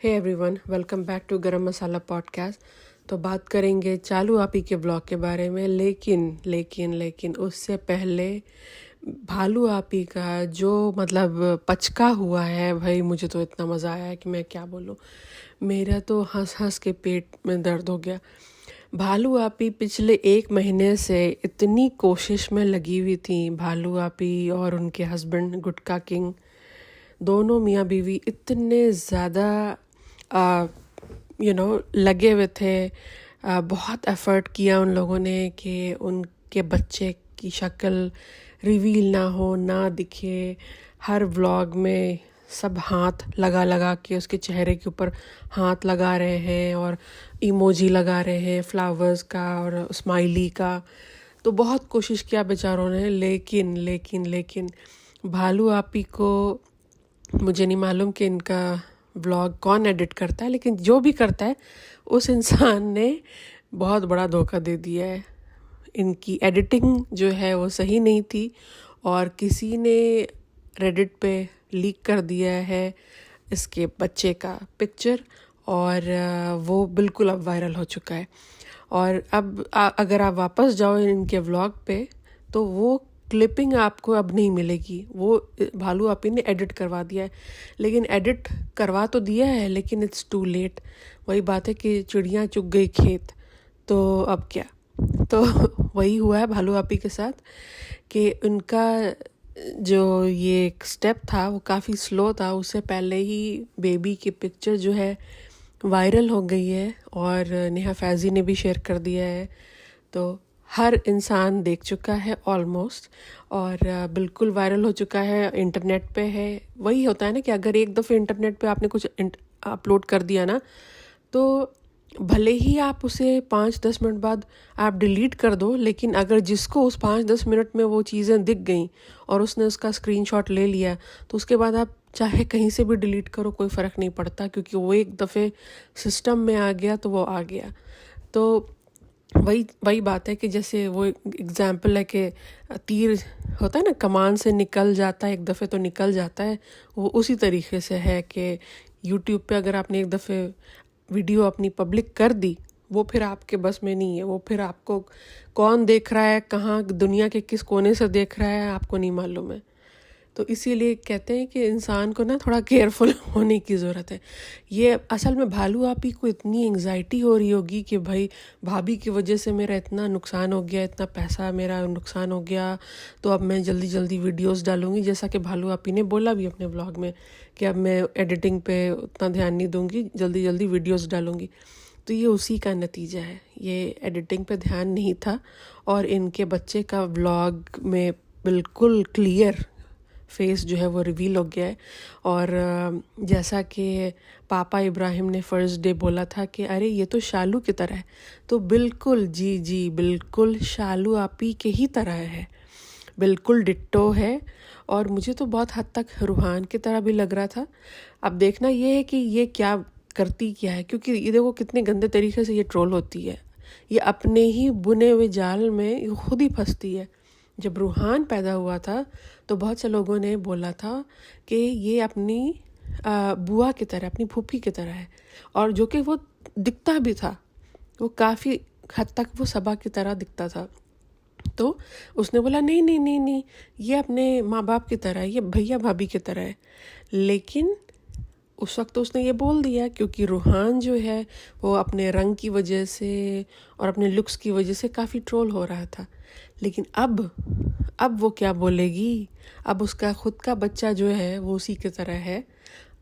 Hey everyone, welcome back to Garam Masala podcast. तो बात करेंगे चालू आपी के ब्लॉग के बारे में, लेकिन उससे पहले भालू आपी का जो पचका हुआ है भाई, मुझे तो इतना मज़ा आया है कि मैं क्या बोलूँ। मेरा तो हंस हंस के पेट में दर्द हो गया। भालू आपी पिछले 1 महीने से इतनी कोशिश में लगी हुई थी। भालू आपी और उनके हस्बैंड गुटका किंग, दोनों मियाँ बीवी इतने ज़्यादा लगे हुए थे। बहुत एफ़र्ट किया उन लोगों ने कि उनके बच्चे की शक्ल रिवील ना हो, ना दिखे। हर व्लॉग में सब हाथ लगा लगा के उसके चेहरे के ऊपर हाथ लगा रहे हैं और इमोजी लगा रहे हैं फ्लावर्स का और स्माइली का। तो बहुत कोशिश किया बेचारों ने, लेकिन भालू आपी को, मुझे नहीं मालूम कि इनका व्लॉग कौन एडिट करता है, लेकिन जो भी करता है उस इंसान ने बहुत बड़ा धोखा दे दिया है। इनकी एडिटिंग जो है वो सही नहीं थी और किसी ने रेडिट पे लीक कर दिया है इसके बच्चे का पिक्चर, और वो बिल्कुल अब वायरल हो चुका है। और अब अगर आप वापस जाओ इनके व्लॉग पे तो वो क्लिपिंग आपको अब नहीं मिलेगी। वो भालू आपी ने एडिट करवा दिया है, लेकिन एडिट करवा तो दिया है लेकिन इट्स टू लेट। वही बात है कि चिड़ियाँ चुग गई खेत, तो अब क्या। तो वही हुआ है भालू आपी के साथ कि उनका जो ये एक स्टेप था वो काफ़ी स्लो था। उससे पहले ही बेबी की पिक्चर जो है वायरल हो गई है और नेहा फैज़ी ने भी शेयर कर दिया है। तो हर इंसान देख चुका है ऑलमोस्ट, और बिल्कुल वायरल हो चुका है, इंटरनेट पे है। वही होता है ना कि अगर एक दफ़े इंटरनेट पे आपने कुछ अपलोड कर दिया ना, तो भले ही आप उसे 5-10 मिनट बाद आप डिलीट कर दो, लेकिन अगर जिसको उस 5-10 मिनट में वो चीज़ें दिख गई और उसने उसका स्क्रीनशॉट ले लिया, तो उसके बाद आप चाहे कहीं से भी डिलीट करो, कोई फ़र्क नहीं पड़ता, क्योंकि वो एक दफ़े सिस्टम में आ गया तो वो आ गया। तो वही बात है कि जैसे वो एग्जाम्पल है कि तीर होता है ना, कमान से निकल जाता है एक दफ़े तो निकल जाता है। वो उसी तरीके से है कि यूट्यूब पे अगर आपने एक दफ़े वीडियो अपनी पब्लिक कर दी, वो फिर आपके बस में नहीं है। वो फिर आपको कौन देख रहा है, कहाँ दुनिया के किस कोने से देख रहा है, आपको नहीं मालूम है। तो इसीलिए कहते हैं कि इंसान को ना थोड़ा केयरफुल होने की ज़रूरत है। ये असल में भालू आपी को इतनी एंग्जाइटी हो रही होगी कि भाई भाभी की वजह से मेरा इतना नुकसान हो गया, इतना पैसा मेरा नुकसान हो गया, तो अब मैं जल्दी जल्दी वीडियोस डालूंगी। जैसा कि भालू आपी ने बोला भी अपने ब्लॉग में कि अब मैं एडिटिंग पे उतना ध्यान नहीं दूंगी, जल्दी जल्दी वीडियोस डालूंगी। तो ये उसी का नतीजा है। ये एडिटिंग पे ध्यान नहीं था और इनके बच्चे का व्लॉग में बिल्कुल क्लियर फेस जो है वो रिवील हो गया है। और जैसा कि पापा इब्राहिम ने फर्स्ट डे बोला था कि अरे ये तो शालू की तरह है, तो बिल्कुल जी बिल्कुल शालू आपी के ही तरह है, बिल्कुल डिट्टो है। और मुझे तो बहुत हद तक रूहान की तरह भी लग रहा था। अब देखना ये है कि ये क्या करती क्या है, क्योंकि ये देखो कितने गंदे तरीके से ये ट्रोल होती है। ये अपने ही बुने हुए जाल में खुद ही फंसती है। जब रूहान पैदा हुआ था तो बहुत से लोगों ने बोला था कि ये अपनी बुआ की तरह, अपनी फूफी की तरह है, और जो कि वो दिखता भी था। वो काफ़ी हद तक वो सबा की तरह दिखता था। तो उसने बोला नहीं, ये अपने माँ बाप की तरह है, ये भैया भाभी की तरह है। लेकिन उस वक्त तो उसने ये बोल दिया क्योंकि रूहान जो है वो अपने रंग की वजह से और अपने लुक्स की वजह से काफ़ी ट्रोल हो रहा था। लेकिन अब वो क्या बोलेगी? अब उसका खुद का बच्चा जो है वो उसी की तरह है।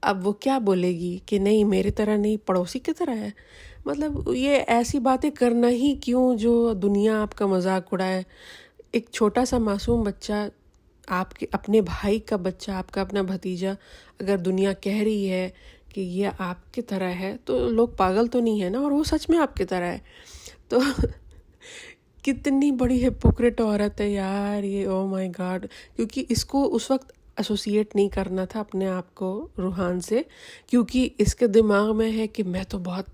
अब वो क्या बोलेगी कि नहीं मेरी तरह नहीं, पड़ोसी की तरह है? मतलब ये ऐसी बातें करना ही क्यों जो दुनिया आपका मजाक उड़ाए। एक छोटा सा मासूम बच्चा, आपके अपने भाई का बच्चा, आपका अपना भतीजा, अगर दुनिया कह रही है कि ये आपकी तरह है, तो लोग पागल तो नहीं है ना? और वो सच में आपकी तरह है तो कितनी बड़ी हिपोक्रेट औरत है यार ये, ओ माय गॉड। क्योंकि इसको उस वक्त एसोसिएट नहीं करना था अपने आप को रूहान से, क्योंकि इसके दिमाग में है कि मैं तो बहुत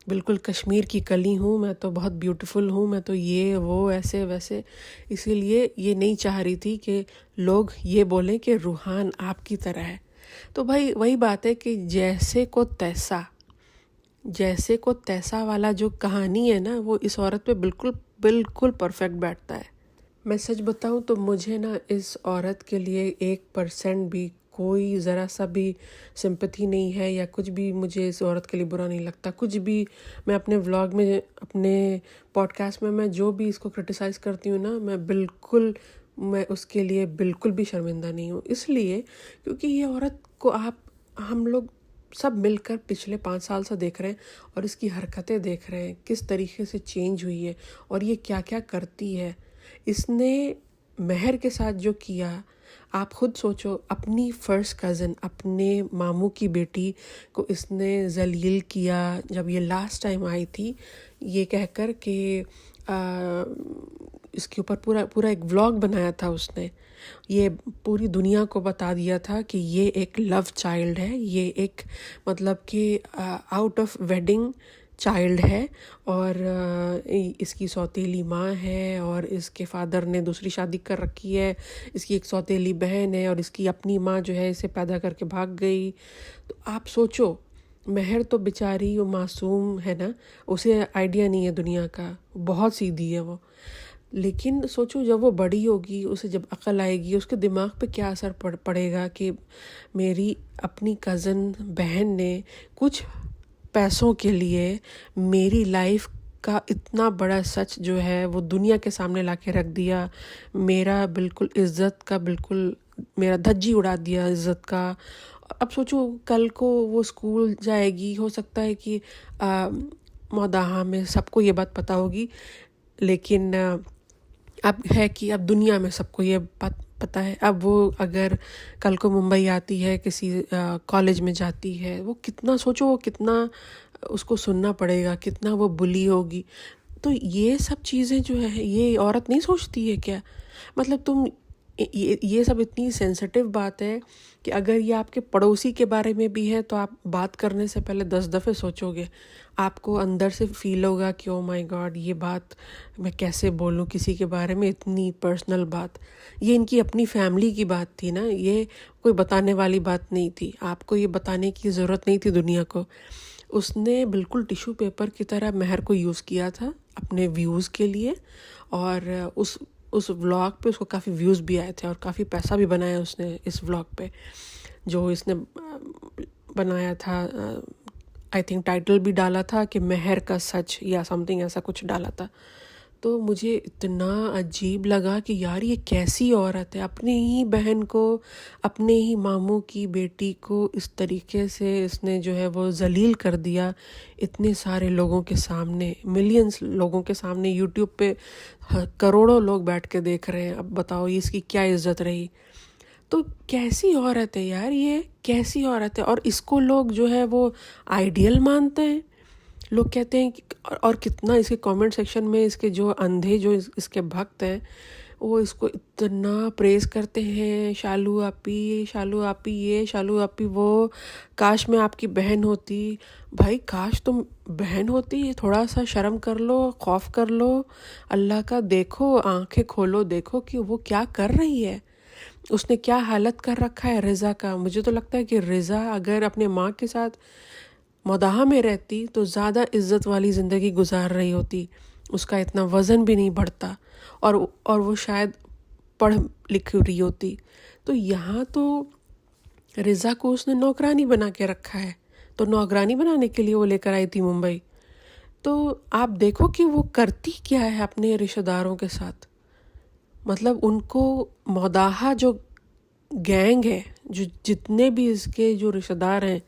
बिल्कुल कश्मीर की कली हूँ, मैं तो बहुत ब्यूटीफुल हूँ, मैं तो ये वो ऐसे वैसे। इसीलिए ये नहीं चाह रही थी कि लोग ये बोलें कि रूहान आपकी तरह है। तो भाई वही बात है कि जैसे को तैसा वाला जो कहानी है ना, वो इस औरत पे बिल्कुल बिल्कुल परफेक्ट बैठता है। मैं सच बताऊं तो मुझे ना इस औरत के लिए 1% भी, कोई ज़रा सा भी सिंपैथी नहीं है या कुछ भी। मुझे इस औरत के लिए बुरा नहीं लगता कुछ भी। मैं अपने व्लॉग में, अपने पॉडकास्ट में, मैं जो भी इसको क्रिटिसाइज़ करती हूँ ना, मैं उसके लिए बिल्कुल भी शर्मिंदा नहीं हूँ। इसलिए क्योंकि ये औरत को हम लोग सब मिलकर पिछले 5 साल से देख रहे हैं और इसकी हरकतें देख रहे हैं, किस तरीके से चेंज हुई है और ये क्या क्या करती है। इसने महर के साथ जो किया, आप खुद सोचो। अपनी फर्स्ट कज़न, अपने मामू की बेटी को इसने जलील किया। जब ये लास्ट टाइम आई थी, ये कहकर कि इसके ऊपर पूरा एक व्लॉग बनाया था उसने। ये पूरी दुनिया को बता दिया था कि ये एक लव चाइल्ड है, ये एक मतलब कि आउट ऑफ वेडिंग चाइल्ड है और इसकी सौतेली माँ है और इसके फादर ने दूसरी शादी कर रखी है। इसकी एक सौतेली बहन है और इसकी अपनी माँ जो है इसे पैदा करके भाग गई। तो आप सोचो, महर तो बेचारी वो मासूम है ना, उसे आइडिया नहीं है दुनिया का, बहुत सीधी है वो। लेकिन सोचो जब वो बड़ी होगी, उसे जब अकल आएगी, उसके दिमाग पे क्या असर पड़ेगा कि मेरी अपनी कज़न बहन ने कुछ पैसों के लिए मेरी लाइफ का इतना बड़ा सच जो है वो दुनिया के सामने लाके रख दिया। मेरा बिल्कुल इज्जत का, बिल्कुल मेरा धज्जी उड़ा दिया इज्जत का। अब सोचो कल को वो स्कूल जाएगी, हो सकता है कि मौदाहा में सबको ये बात पता होगी, लेकिन अब है कि अब दुनिया में सबको ये बात पता है। अब वो अगर कल को मुंबई आती है, किसी कॉलेज में जाती है, वो कितना, सोचो वो कितना उसको सुनना पड़ेगा, कितना वो बुली होगी। तो ये सब चीज़ें जो है ये औरत नहीं सोचती है क्या? मतलब तुम ये सब इतनी सेंसिटिव बात है कि अगर ये आपके पड़ोसी के बारे में भी है तो आप बात करने से पहले 10 दफ़े सोचोगे। आपको अंदर से फील होगा कि ओ माय गॉड, ये बात मैं कैसे बोलूँ किसी के बारे में, इतनी पर्सनल बात। ये इनकी अपनी फैमिली की बात थी ना, ये कोई बताने वाली बात नहीं थी। आपको ये बताने की ज़रूरत नहीं थी दुनिया को। उसने बिल्कुल टिश्यू पेपर की तरह महर को यूज़ किया था अपने व्यूज़ के लिए। और उस व्लॉग पे उसको काफ़ी व्यूज़ भी आए थे और काफ़ी पैसा भी बनाया उसने इस व्लॉग पे जो इसने बनाया था। आई थिंक टाइटल भी डाला था कि महर का सच या समथिंग ऐसा कुछ डाला था। तो मुझे इतना अजीब लगा कि यार ये कैसी औरत है, अपनी ही बहन को, अपने ही मामू की बेटी को इस तरीके से इसने जो है वो जलील कर दिया इतने सारे लोगों के सामने, मिलियंस लोगों के सामने। यूट्यूब पे करोड़ों लोग बैठ के देख रहे हैं। अब बताओ ये इसकी क्या इज्जत रही? तो कैसी औरत है यार ये, कैसी औरत है? और इसको लोग जो है वो आइडियल मानते हैं। लोग कहते हैं कि, और कितना इसके कमेंट सेक्शन में इसके जो अंधे जो इसके भक्त हैं वो इसको इतना प्रेज़ करते हैं, शालू आपी, शालू आपी ये, शालू आपी वो, काश मैं आपकी बहन होती। भाई काश तुम बहन होती, थोड़ा सा शर्म कर लो, खौफ कर लो अल्लाह का। देखो, आंखें खोलो, देखो कि वो क्या कर रही है, उसने क्या हालत कर रखा है रिज़ा का। मुझे तो लगता है कि रिज़ा अगर अपने माँ के साथ मौदाहा में रहती तो ज़्यादा इज्जत वाली ज़िंदगी गुजार रही होती, उसका इतना वज़न भी नहीं बढ़ता और वो शायद पढ़ लिख रही होती। तो यहाँ तो रिज़ा को उसने नौकरानी बना के रखा है, तो नौकरानी बनाने के लिए वो लेकर आई थी मुंबई। तो आप देखो कि वो करती क्या है अपने रिश्तेदारों के साथ। मतलब उनको मौदाहा जो गैंग है, जो जितने भी इसके जो रिश्तेदार हैं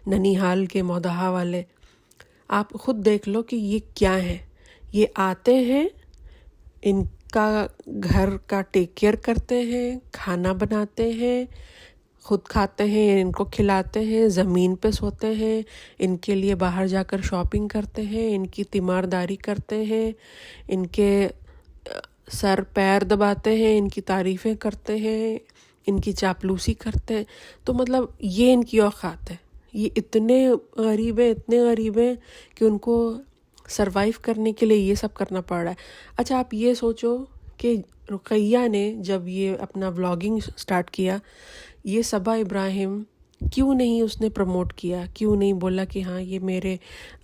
ननिहाल के मौदाहा वाले, आप खुद देख लो कि ये क्या है। ये आते हैं, इनका घर का टेक केयर करते हैं, खाना बनाते हैं, खुद खाते हैं, इनको खिलाते हैं, ज़मीन पे सोते हैं, इनके लिए बाहर जाकर शॉपिंग करते हैं, इनकी तीमारदारी करते हैं, इनके सर पैर दबाते हैं, इनकी तारीफ़ें करते हैं, इनकी चापलूसी करते हैं। तो मतलब ये इनकी औकात है। ये इतने गरीब हैं, इतने गरीब हैं कि उनको सरवाइव करने के लिए ये सब करना पड़ रहा है। अच्छा आप ये सोचो कि रुकैया ने जब ये अपना व्लॉगिंग स्टार्ट किया, ये सबा इब्राहिम क्यों नहीं उसने प्रमोट किया, क्यों नहीं बोला कि हाँ ये मेरे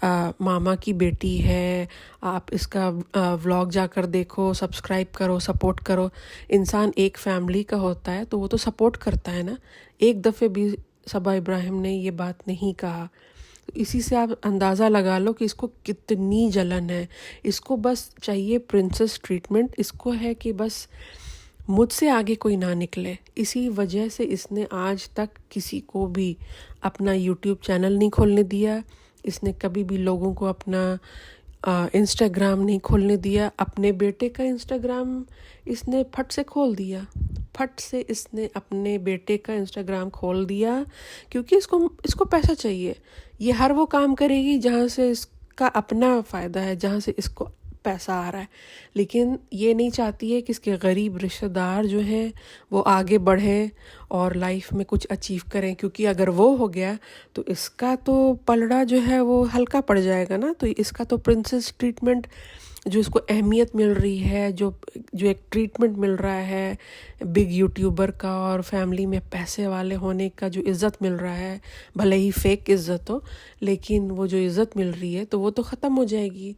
मामा की बेटी है, आप इसका व्लॉग जाकर देखो, सब्सक्राइब करो, सपोर्ट करो। इंसान एक फैमिली का होता है तो वो तो सपोर्ट करता है ना। एक दफ़े भी सबा इब्राहिम ने ये बात नहीं कहा। तो इसी से आप अंदाज़ा लगा लो कि इसको कितनी जलन है। इसको बस चाहिए प्रिंसेस ट्रीटमेंट। इसको है कि बस मुझसे आगे कोई ना निकले। इसी वजह से इसने आज तक किसी को भी अपना यूट्यूब चैनल नहीं खोलने दिया। इसने कभी भी लोगों को अपना इंस्टाग्राम नहीं खोलने दिया। अपने बेटे का इंस्टाग्राम इसने फट से खोल दिया। फट से इसने अपने बेटे का इंस्टाग्राम खोल दिया क्योंकि इसको पैसा चाहिए। ये हर वो काम करेगी जहाँ से इसका अपना फ़ायदा है, जहाँ से इसको पैसा आ रहा है। लेकिन ये नहीं चाहती है कि इसके गरीब रिश्तेदार जो हैं वो आगे बढ़ें और लाइफ में कुछ अचीव करें, क्योंकि अगर वो हो गया तो इसका तो पलड़ा जो है वो हल्का पड़ जाएगा ना। तो इसका तो प्रिंसेस ट्रीटमेंट जो इसको अहमियत मिल रही है, जो एक ट्रीटमेंट मिल रहा है बिग यूट्यूबर का और फैमिली में पैसे वाले होने का, जो इज़्ज़त मिल रहा है, भले ही फेक इज़्ज़त हो, लेकिन वो जो इज़्ज़त मिल रही है तो वो तो ख़त्म हो जाएगी।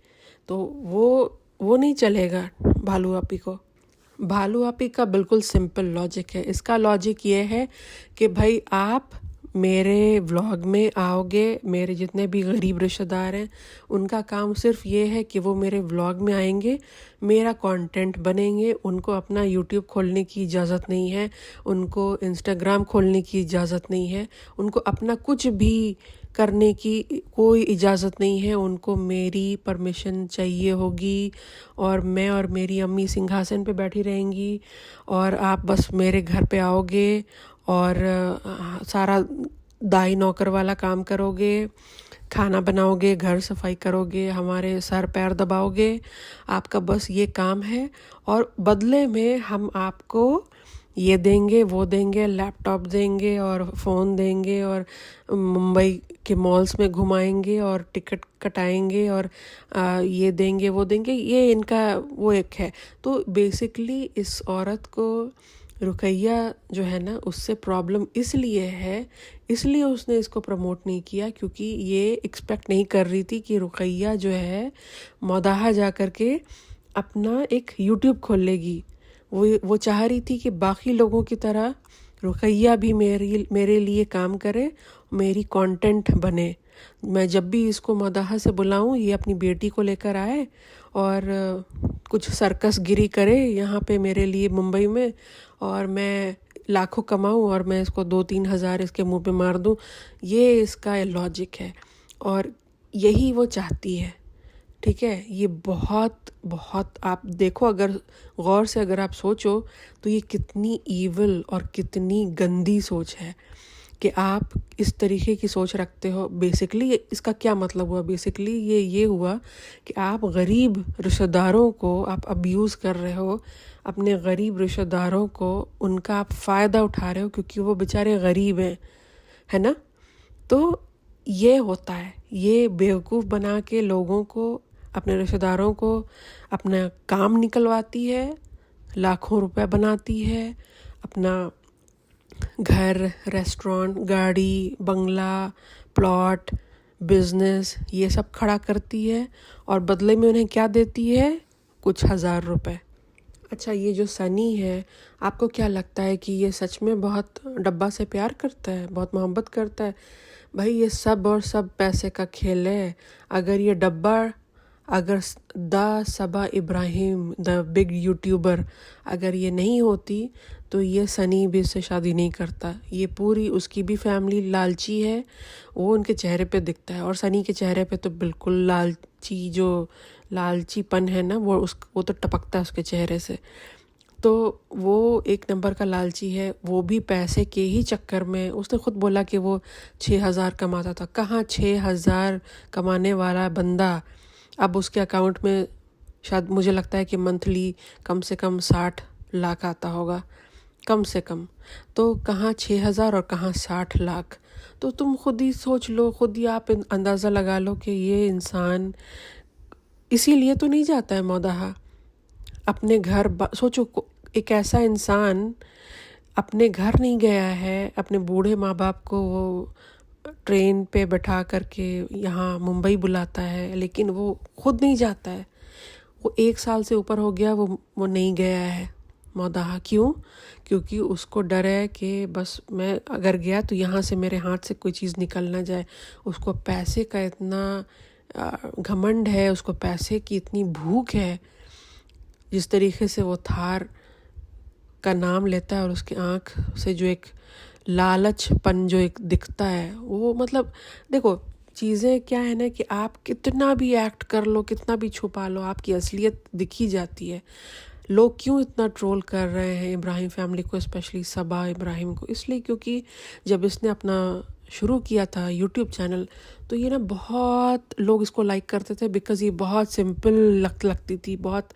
तो वो नहीं चलेगा भालू आपी को। भालू आपी का बिल्कुल सिंपल लॉजिक है। इसका लॉजिक ये है कि भाई आप मेरे व्लॉग में आओगे, मेरे जितने भी गरीब रिश्तेदार हैं उनका काम सिर्फ ये है कि वो मेरे व्लॉग में आएंगे, मेरा कंटेंट बनेंगे। उनको अपना यूट्यूब खोलने की इजाज़त नहीं है, उनको इंस्टाग्राम खोलने की इजाज़त नहीं है, उनको अपना कुछ भी करने की कोई इजाज़त नहीं है। उनको मेरी परमिशन चाहिए होगी और मैं और मेरी अम्मी सिंहासन पे बैठी रहेंगी और आप बस मेरे घर पे आओगे और सारा दाई नौकर वाला काम करोगे, खाना बनाओगे, घर सफाई करोगे, हमारे सर पैर दबाओगे। आपका बस ये काम है और बदले में हम आपको ये देंगे, वो देंगे, लैपटॉप देंगे और फ़ोन देंगे और मुंबई के मॉल्स में घुमाएंगे और टिकट कटाएंगे और ये देंगे, वो देंगे। ये इनका वो एक है। तो बेसिकली इस औरत को रुकैया जो है ना उससे प्रॉब्लम इसलिए है, इसलिए उसने इसको प्रमोट नहीं किया, क्योंकि ये एक्सपेक्ट नहीं कर रही थी कि रुकैया जो है मौदाहा जा कर के अपना एक यूट्यूब खोल लेगी। वो चाह रही थी कि बाकी लोगों की तरह रुकैया भी मेरे लिए काम करे, मेरी कंटेंट बने। मैं जब भी इसको मदाहा से बुलाऊं ये अपनी बेटी को लेकर आए और कुछ सर्कस गिरी करे यहाँ पे मेरे लिए मुंबई में, और मैं लाखों कमाऊं और मैं इसको 2-3 हज़ार इसके मुंह पे मार दूं। ये इसका लॉजिक है और यही वो चाहती है। ठीक है, ये बहुत बहुत आप देखो, अगर गौर से अगर आप सोचो तो ये कितनी ईविल और कितनी गंदी सोच है कि आप इस तरीके की सोच रखते हो। बेसिकली इसका क्या मतलब हुआ? बेसिकली ये हुआ कि आप गरीब रिश्तेदारों को आप अब्यूज़ कर रहे हो, अपने गरीब रिश्तेदारों को उनका आप फ़ायदा उठा रहे हो क्योंकि वो बेचारे गरीब हैं, है ना। तो ये होता है, ये बेवकूफ़ बना के लोगों को, अपने रिश्तेदारों को अपना काम निकलवाती है, लाखों रुपए बनाती है, अपना घर, रेस्टोरेंट, गाड़ी, बंगला, प्लॉट, बिजनेस ये सब खड़ा करती है और बदले में उन्हें क्या देती है? कुछ हज़ार रुपए। अच्छा, ये जो सनी है, आपको क्या लगता है कि ये सच में बहुत डब्बा से प्यार करता है, बहुत मोहब्बत करता है? भाई ये सब और सब पैसे का खेल है। अगर ये डब्बा, अगर the Saba Ibrahim the big YouTuber अगर ये नहीं होती तो ये सनी भी इससे शादी नहीं करता। ये पूरी उसकी भी फैमिली लालची है, वो उनके चेहरे पे दिखता है। और सनी के चेहरे पे तो बिल्कुल लालचीपन है ना, वो तो टपकता है उसके चेहरे से। तो वो एक नंबर का लालची है। वो भी पैसे के ही चक्कर में, उसने खुद बोला कि वो 6,000 कमाता था। कहाँ 6,000 कमाने वाला बंदा अब उसके अकाउंट में शायद मुझे लगता है कि मंथली कम से कम 60 लाख आता होगा, कम से कम। तो कहाँ 6,000 और कहाँ 60 लाख। तो तुम खुद ही सोच लो, खुद ही आप अंदाज़ा लगा लो कि ये इंसान इसीलिए तो नहीं जाता है मौदाहा अपने घर। सोचो एक ऐसा इंसान अपने घर नहीं गया है, अपने बूढ़े माँ बाप को वो ट्रेन पे बैठा करके यहाँ मुंबई बुलाता है, लेकिन वो खुद नहीं जाता है। वो 1 साल से ऊपर हो गया, वो नहीं गया है मौदाहा। क्यों? क्योंकि उसको डर है कि बस मैं अगर गया तो यहाँ से मेरे हाथ से कोई चीज़ निकल ना जाए। उसको पैसे का इतना घमंड है, उसको पैसे की इतनी भूख है। जिस तरीके से वो थार का नाम लेता है और उसकी आँख से जो एक लालचपन जो एक दिखता है, वो मतलब देखो चीज़ें क्या है ना कि आप कितना भी एक्ट कर लो, कितना भी छुपा लो, आपकी असलियत दिखी जाती है। लोग क्यों इतना ट्रोल कर रहे हैं इब्राहिम फैमिली को, स्पेशली सबा इब्राहिम को? इसलिए क्योंकि जब इसने अपना शुरू किया था यूट्यूब चैनल, तो ये ना बहुत लोग इसको लाइक करते थे, बिकॉज़ ये बहुत सिंपल लगती थी, बहुत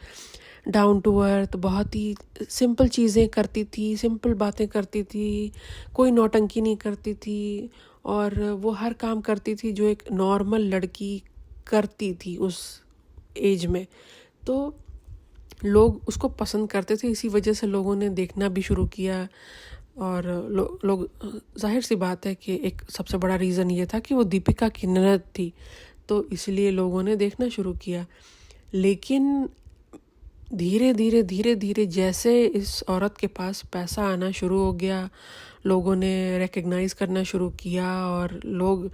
डाउन टू अर्थ, बहुत ही सिंपल चीज़ें करती थी, सिंपल बातें करती थी, कोई नौटंकी नहीं करती थी, और वो हर काम करती थी जो एक नॉर्मल लड़की करती थी उस एज में। तो लोग उसको पसंद करते थे, इसी वजह से लोगों ने देखना भी शुरू किया। और लोग जाहिर सी बात है कि एक सबसे बड़ा रीज़न ये था कि वो दीपिका की ननद थी, तो इसलिए लोगों ने देखना शुरू किया। लेकिन धीरे धीरे जैसे इस औरत के पास पैसा आना शुरू हो गया, लोगों ने रिकग्नाइज़ करना शुरू किया, और लोग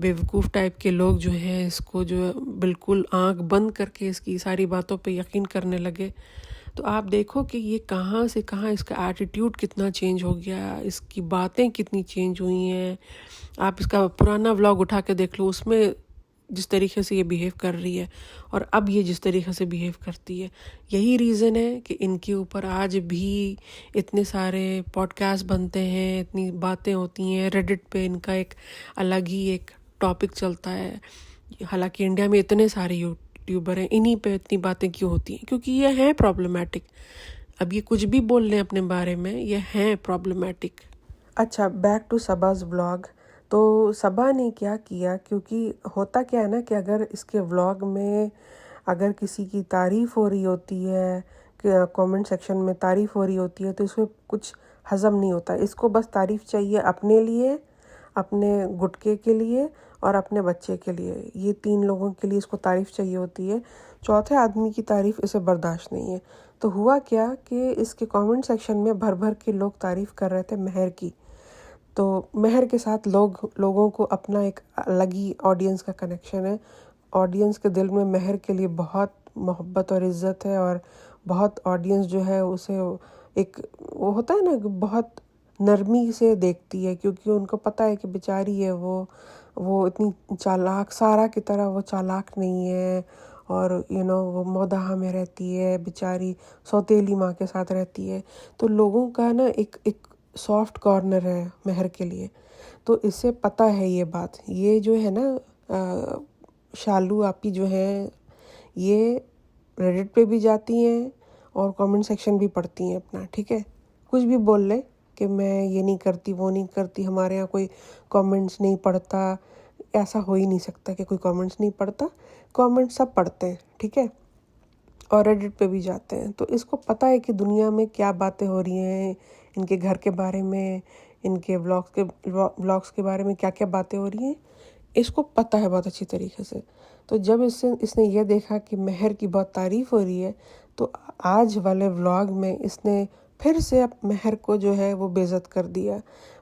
बेवकूफ़ टाइप के लोग जो हैं इसको जो बिल्कुल आंख बंद करके इसकी सारी बातों पे यकीन करने लगे। तो आप देखो कि ये कहाँ से कहाँ इसका एटीट्यूड कितना चेंज हो गया, इसकी बातें कितनी चेंज हुई हैं। आप इसका पुराना व्लॉग उठा के देख लो, उसमें जिस तरीके से ये बिहेव कर रही है और अब ये जिस तरीके से बिहेव करती है, यही रीज़न है कि इनके ऊपर आज भी इतने सारे पॉडकास्ट बनते हैं, इतनी बातें होती हैं। रेडिट पे इनका एक अलग ही एक टॉपिक चलता है। हालांकि इंडिया में इतने सारे यूट्यूबर हैं, इन्हीं पे इतनी बातें क्यों होती हैं? क्योंकि ये हैं प्रॉब्लमैटिक। अब ये कुछ भी बोल लें अपने बारे में, ये हैं प्रॉब्लमैटिक। अच्छा, बैक टू सबा व्लॉग। तो सबा ने क्या किया, क्योंकि होता क्या है ना कि अगर इसके व्लॉग में अगर किसी की तारीफ़ हो रही होती है, कमेंट सेक्शन में तारीफ़ हो रही होती है, तो इसमें कुछ हज़म नहीं होता। इसको बस तारीफ़ चाहिए अपने लिए, अपने गुटके के लिए और अपने बच्चे के लिए। ये 3 लोगों के लिए इसको तारीफ़ चाहिए होती है। चौथे आदमी की तारीफ़ इसे बर्दाश्त नहीं है। तो हुआ क्या कि इसके कमेंट सेक्शन में भर भर के लोग तारीफ़ कर रहे थे मेहर की। तो मेहर के साथ लोगों को अपना एक अलग ही ऑडियंस का कनेक्शन है। ऑडियंस के दिल में मेहर के लिए बहुत मोहब्बत और इज़्ज़त है, और बहुत ऑडियंस जो है उसे एक वो होता है ना, बहुत नरमी से देखती है, क्योंकि उनको पता है कि बेचारी है वो इतनी चालाक, सारा की तरह वो चालाक नहीं है, और वो मौदाहा में रहती है बेचारी, सौतेली माँ के साथ रहती है। तो लोगों का ना एक सॉफ्ट कॉर्नर है मेहर के लिए। तो इससे पता है ये बात। ये जो है ना शालू आपी जो है, ये रेडिट पे भी जाती हैं और कमेंट सेक्शन भी पढ़ती हैं अपना, ठीक है। कुछ भी बोल ले कि मैं ये नहीं करती, वो नहीं करती, हमारे यहाँ कोई कमेंट्स नहीं पढ़ता। ऐसा हो ही नहीं सकता कि कोई कमेंट्स नहीं पढ़ता। कमेंट सब पढ़ते हैं, ठीक है, और रेडिट पे भी जाते हैं। तो इसको पता है कि दुनिया में क्या बातें हो रही हैं, इनके घर के बारे में, इनके व्लॉग्स के बारे में क्या क्या बातें हो रही हैं, इसको पता है बहुत अच्छी तरीके से। तो जब इसने ये देखा कि मेहर की बहुत तारीफ़ हो रही है, तो आज वाले व्लॉग में इसने फिर से अब मेहर को जो है वो बेइज्जत कर दिया।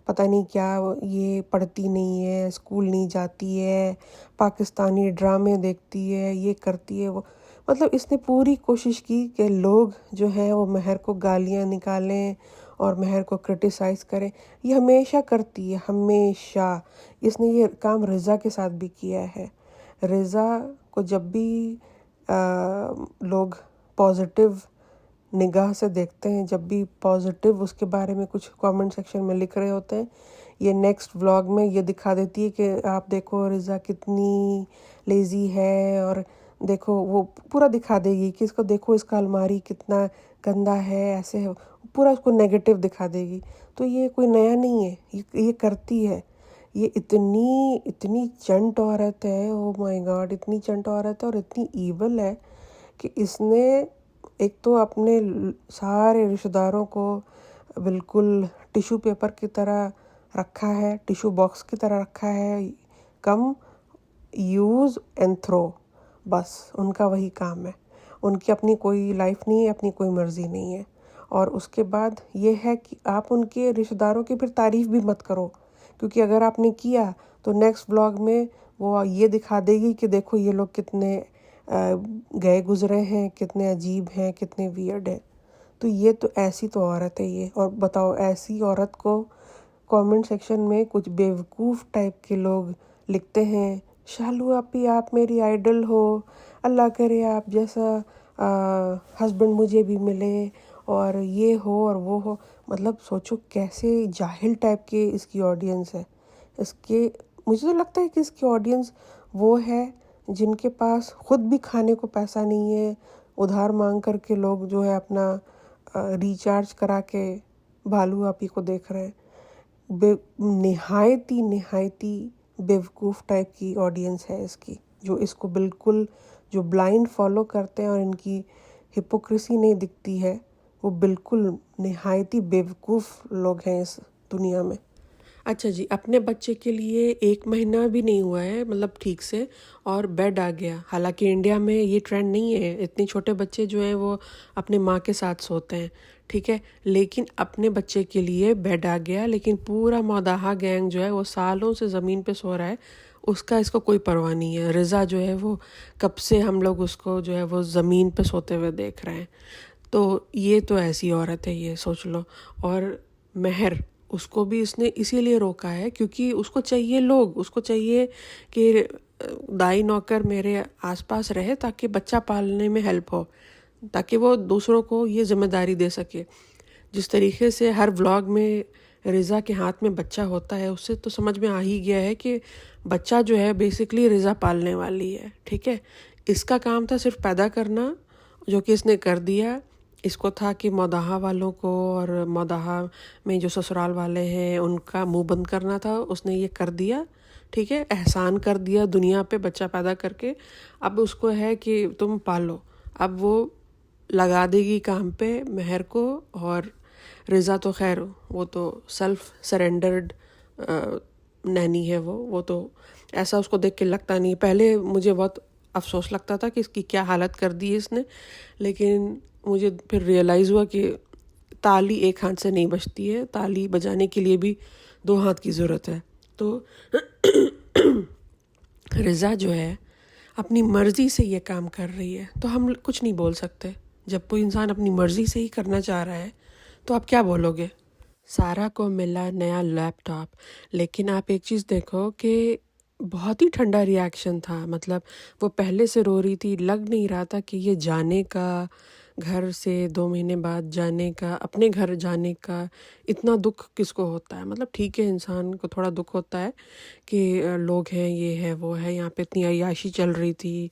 पता नहीं क्या, ये पढ़ती नहीं है, स्कूल नहीं जाती है, पाकिस्तानी ड्रामे देखती है, ये करती है वो। मतलब इसने पूरी कोशिश की कि लोग जो हैं वो मेहर को गालियाँ निकालें और मेहर को क्रिटिसाइज़ करें। ये हमेशा करती है, हमेशा। इसने ये काम रिज़ा के साथ भी किया है। रिज़ा को जब भी लोग पॉजिटिव निगाह से देखते हैं, जब भी पॉजिटिव उसके बारे में कुछ कमेंट सेक्शन में लिख रहे होते हैं, ये नेक्स्ट व्लॉग में ये दिखा देती है कि आप देखो रिज़ा कितनी लेज़ी है, और देखो वो पूरा दिखा देगी कि इसको देखो इसका अलमारी कितना गंदा है, ऐसे है, पूरा उसको नेगेटिव दिखा देगी। तो ये कोई नया नहीं है, ये करती है। ये इतनी चंट औरत है, ओ माय गॉड, इतनी चंट औरत है और इतनी ईवल है कि इसने एक तो अपने सारे रिश्तेदारों को बिल्कुल टिश्यू पेपर की तरह रखा है, टिश्यू बॉक्स की तरह रखा है, कम यूज़ एंड थ्रो, बस उनका वही काम है। उनकी अपनी कोई लाइफ नहीं है, अपनी कोई मर्ज़ी नहीं है। और उसके बाद ये है कि आप उनके रिश्तेदारों की फिर तारीफ़ भी मत करो, क्योंकि अगर आपने किया तो नेक्स्ट व्लॉग में वो ये दिखा देगी कि देखो ये लोग कितने गए गुजरे हैं, कितने अजीब हैं, कितने वियर्ड हैं। तो ये तो ऐसी तो औरत है ये। और बताओ, ऐसी औरत को कमेंट सेक्शन में कुछ बेवकूफ़ टाइप के लोग लिखते हैं, शालू आपी आप मेरी आइडल हो, अल्लाह करे आप जैसा हस्बैंड मुझे भी मिले, और ये हो और वो हो। मतलब सोचो कैसे जाहिल टाइप के इसकी ऑडियंस है। इसके मुझे तो लगता है कि इसकी ऑडियंस वो है जिनके पास खुद भी खाने को पैसा नहीं है, उधार मांग करके लोग जो है अपना रिचार्ज करा के भालू आपी को देख रहे हैं। निहायती बेवकूफ़ टाइप की ऑडियंस है इसकी, जो इसको बिल्कुल जो ब्लाइंड फॉलो करते हैं और इनकी हिपोक्रेसी नहीं दिखती है, वो बिल्कुल निहायती बेवकूफ़ लोग हैं इस दुनिया में। अच्छा जी, अपने बच्चे के लिए 1 महीना भी नहीं हुआ है मतलब ठीक से, और बेड आ गया। हालांकि इंडिया में ये ट्रेंड नहीं है, इतने छोटे बच्चे जो हैं वो अपने माँ के साथ सोते हैं, ठीक है। लेकिन अपने बच्चे के लिए बेड आ गया, लेकिन पूरा मौदाहा गैंग जो है वो सालों से ज़मीन पे सो रहा है, उसका इसको कोई परवाह नहीं है। रिज़ा जो है वो कब से हम लोग उसको जो है वो ज़मीन पे सोते हुए देख रहे हैं। तो ये तो ऐसी औरत है, ये सोच लो। और महर, उसको भी इसने इसीलिए रोका है क्योंकि उसको चाहिए लोग, उसको चाहिए कि दाई नौकर मेरे आसपास रहे ताकि बच्चा पालने में हेल्प हो, ताकि वो दूसरों को ये जिम्मेदारी दे सके। जिस तरीके से हर व्लॉग में रिज़ा के हाथ में बच्चा होता है, उससे तो समझ में आ ही गया है कि बच्चा जो है बेसिकली रिज़ा पालने वाली है, ठीक है। इसका काम था सिर्फ पैदा करना, जो कि इसने कर दिया। इसको था कि मौदाहा वालों को और मौदाहा में जो ससुराल वाले हैं उनका मुंह बंद करना था, उसने ये कर दिया, ठीक है। एहसान कर दिया दुनिया पे बच्चा पैदा करके। अब उसको है कि तुम पालो। अब वो लगा देगी काम पे महर को। और रिज़ा तो खैर वो तो सेल्फ सरेंडर्ड नैनी है, वो तो ऐसा उसको देख के लगता नहीं। पहले मुझे बहुत अफसोस लगता था कि इसकी क्या हालत कर दी है इसने, लेकिन मुझे फिर रियलाइज़ हुआ कि ताली एक हाथ से नहीं बजती है, ताली बजाने के लिए भी 2 हाथ की ज़रूरत है। तो रिज़ा जो है अपनी मर्ज़ी से ये काम कर रही है, तो हम कुछ नहीं बोल सकते। जब कोई इंसान अपनी मर्ज़ी से ही करना चाह रहा है तो आप क्या बोलोगे। सारा को मिला नया लैपटॉप, लेकिन आप एक चीज़ देखो कि बहुत ही ठंडा रिएक्शन था। मतलब वो पहले से रो रही थी, लग नहीं रहा था कि ये जाने का, घर से 2 महीने बाद जाने का, अपने घर जाने का इतना दुख किसको होता है। मतलब ठीक है, इंसान को थोड़ा दुख होता है कि लोग हैं, ये है वो है, यहाँ पे इतनी अय्याशी चल रही थी,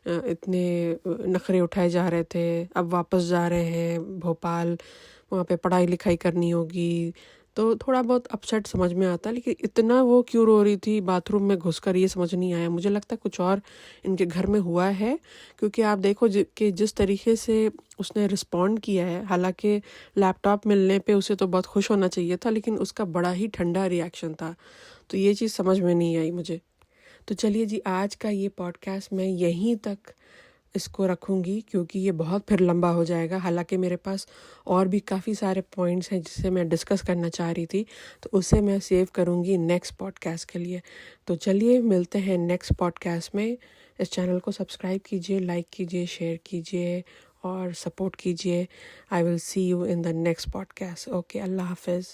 इतने नखरे उठाए जा रहे थे, अब वापस जा रहे हैं भोपाल, वहाँ पे पढ़ाई लिखाई करनी होगी, तो थोड़ा बहुत अपसेट समझ में आता है। लेकिन इतना वो क्यों रो रही थी बाथरूम में घुसकर, ये समझ नहीं आया। मुझे लगता है कुछ और इनके घर में हुआ है, क्योंकि आप देखो कि जिस तरीके से उसने रिस्पॉन्ड किया है, हालांकि लैपटॉप मिलने पे उसे तो बहुत खुश होना चाहिए था, लेकिन उसका बड़ा ही ठंडा रिएक्शन था। तो ये चीज़ समझ में नहीं आई मुझे। तो चलिए जी, आज का ये पॉडकास्ट मैं यहीं तक इसको रखूँगी, क्योंकि ये बहुत फिर लंबा हो जाएगा। हालांकि मेरे पास और भी काफ़ी सारे पॉइंट्स हैं जिससे मैं डिस्कस करना चाह रही थी, तो उसे मैं सेव करूँगी नेक्स्ट पॉडकास्ट के लिए। तो चलिए मिलते हैं नेक्स्ट पॉडकास्ट में। इस चैनल को सब्सक्राइब कीजिए, लाइक कीजिए, शेयर कीजिए और सपोर्ट कीजिए। I will see you in the next podcast. Okay, अल्लाह हाफिज़।